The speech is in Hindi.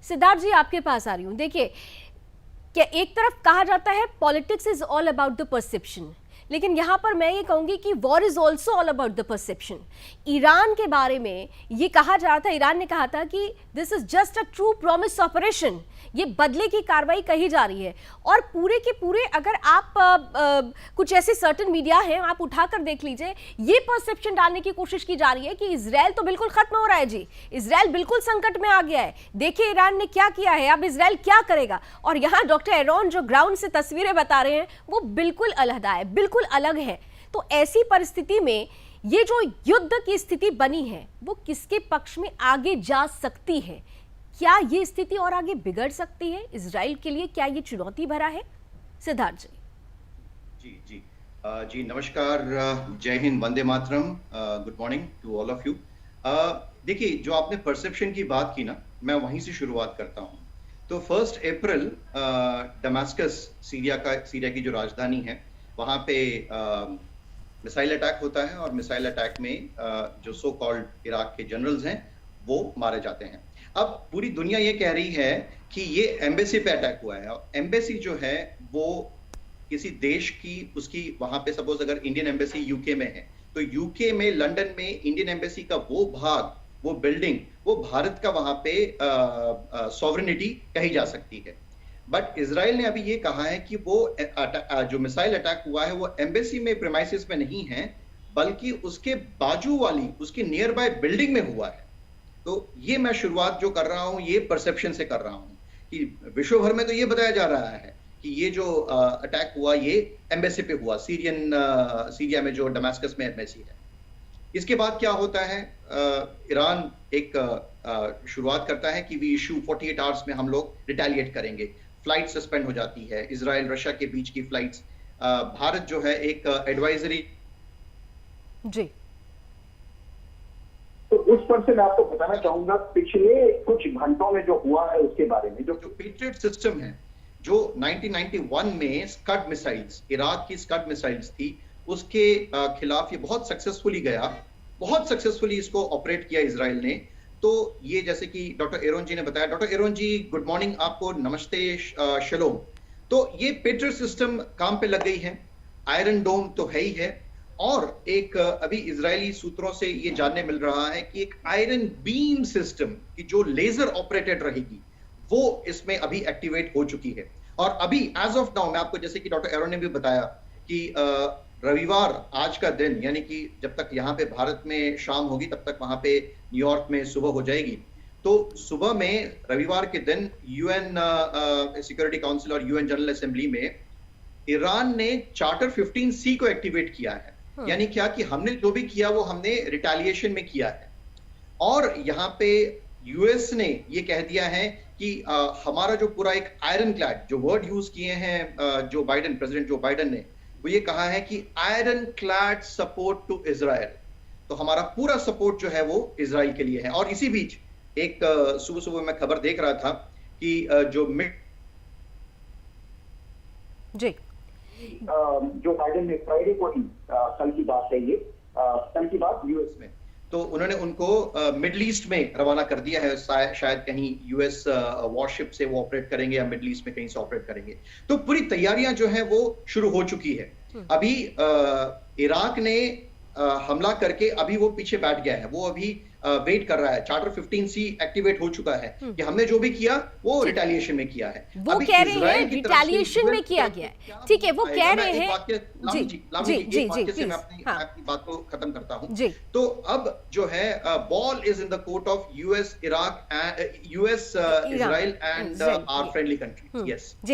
सिद्धार्थ जी आपके पास आ रही हूं। देखिए, क्या एक तरफ कहा जाता है politics is all about the perception, लेकिन यहां पर मैं ये कहूंगी कि war is also all about the perception. Iran के बारे में ये कहा जा रहा था, ईरान ने कहा था कि this is just a true promise operation, ये बदले की कार्रवाई कही जा रही है। और पूरे के पूरे अगर आप कुछ ऐसे सर्टेन मीडिया हैं, आप उठाकर देख लीजिए, ये परसेप्शन डालने की कोशिश की जा रही है कि इजराइल तो बिल्कुल खत्म हो रहा है जी, इजराइल बिल्कुल संकट में आ गया है, देखिए ईरान ने क्या किया है, अब इजराइल क्या करेगा। और यहाँ डॉक्टर एरोन जो ग्राउंड से तस्वीरें बता रहे हैं वो बिल्कुल अलहदा है, बिल्कुल अलग है। तो ऐसी परिस्थिति में ये जो युद्ध की स्थिति बनी है वो किसके पक्ष में आगे जा सकती है? क्या ये स्थिति और आगे बिगड़ सकती है इजराइल के लिए? क्या ये चुनौती भरा है? सिद्धार्थ जी। जी जी जी नमस्कार, जय हिंद, वंदे मातरम, good morning to all of you. देखिए, जो आपने परसेप्शन की बात की ना, मैं वहीं से शुरुआत करता हूँ। तो 1 अप्रैल दमास्कस, सीरिया की जो राजधानी है, वहाँ पे मिसाइल अटैक होता है और मिसाइल अटैक में जो सो कॉल्ड इराक के जनरल्स हैं वो मारे जाते हैं। अब पूरी दुनिया ये कह रही है कि ये एम्बेसी पे अटैक हुआ है। एम्बेसी जो है वो किसी देश की, उसकी वहां पे सपोज अगर इंडियन एम्बेसी यूके में है तो यूके में, लंदन में इंडियन एम्बेसी का वो भाग, वो बिल्डिंग, वो भारत का वहां पे सॉवरेनिटी कही जा सकती है। बट इजराइल ने अभी ये कहा है कि वो जो मिसाइल अटैक हुआ है वो एम्बेसी में, प्रेमाइसिस में नहीं है, बल्कि उसके बाजू वाली, उसके नियर बाय बिल्डिंग में हुआ है। तो ये मैं शुरुआत जो कर रहा हूं ये परसेप्शन से कर रहा हूं कि विश्व भर में तो ये बताया जा रहा है कि ये जो अटैक हुआ ये एम्बेसी पे हुआ, सीरिया में जो दमास्कस में एम्बेसी है। इसके बाद क्या होता है, ईरान एक शुरुआत करता है कि वी इशू 48 आवर्स में हम लोग रिटेलिएट करेंगे। फ्लाइट सस्पेंड हो जाती है, इजराइल रशिया के बीच की फ्लाइट्स। भारत जो है एक एडवाइजरी जी, तो उस पर से मैं आपको बताना चाहूंगा पिछले कुछ घंटों में जो हुआ है उसके बारे में। जो पेट्रियट सिस्टम है, जो 1991 में स्कड मिसाइल्स, इराक की स्कड मिसाइल्स थी, उसके खिलाफ ये बहुत सक्सेसफुली गया, बहुत सक्सेसफुली इसको ऑपरेट किया इजराइल ने। तो ये जैसे कि डॉक्टर एरोन जी ने बताया, डॉक्टर एरोन जी गुड मॉर्निंग आपको, नमस्ते, शलोम। तो ये पेट्रियट सिस्टम काम पे लग गई है, आयरन डोम तो है ही है, और एक अभी इजरायली सूत्रों से ये जानने मिल रहा है कि एक आयरन बीम सिस्टम की जो लेजर ऑपरेटेड रहेगी वो इसमें अभी एक्टिवेट हो चुकी है। और अभी एज ऑफ नाउ मैं आपको, जैसे कि डॉक्टर एरोन ने भी बताया कि रविवार, आज का दिन, यानी कि जब तक यहाँ पे भारत में शाम होगी तब तक वहां पे न्यूयॉर्क में सुबह हो जाएगी। तो सुबह में रविवार के दिन यूएन सिक्योरिटी काउंसिल और यूएन जनरल असेंबली में ईरान ने चार्टर 15C को एक्टिवेट किया है। यानी क्या कि हमने जो भी किया वो हमने रिटेलिएशन में किया है। और यहाँ पे यूएस ने ये कह दिया है कि हमारा जो पूरा एक आयरन क्लैड, जो वर्ड यूज किए हैं जो बाइडन, प्रेसिडेंट जो बाइडन ने, वो ये कहा है कि ironclad support to Israel. तो हमारा पूरा सपोर्ट जो है वो इजराइल के लिए है। और इसी बीच एक सुबह सुबह मैं खबर देख रहा था कि जो जी, जो बाइडेन ने फ्राइडे को ही, कल की बात है ये, कल की बात यूएस में, तो उन्होंने उनको मिडल ईस्ट में रवाना कर दिया है। शायद कहीं यूएस वॉरशिप से वो ऑपरेट करेंगे या मिडल ईस्ट में कहीं से ऑपरेट करेंगे। तो पूरी तैयारियां जो है वो शुरू हो चुकी है। अभी इराक ने हमला करके अभी वो पीछे बैठ गया है, वो अभी वेट कर रहा है। चार्टर 15C एक्टिवेट हो चुका है कि हमने जो भी किया वो रिटेलिएशन में किया है। वो कह रहे हैं रिटेलिएशन में किया गया है, ठीक है, वो कह रहे हैं। जी जी, मैं अपनी बात को खत्म करता हूं। तो अब जो है ball is in the court of US, Iraq, US, Israel and our friendly country. Yes.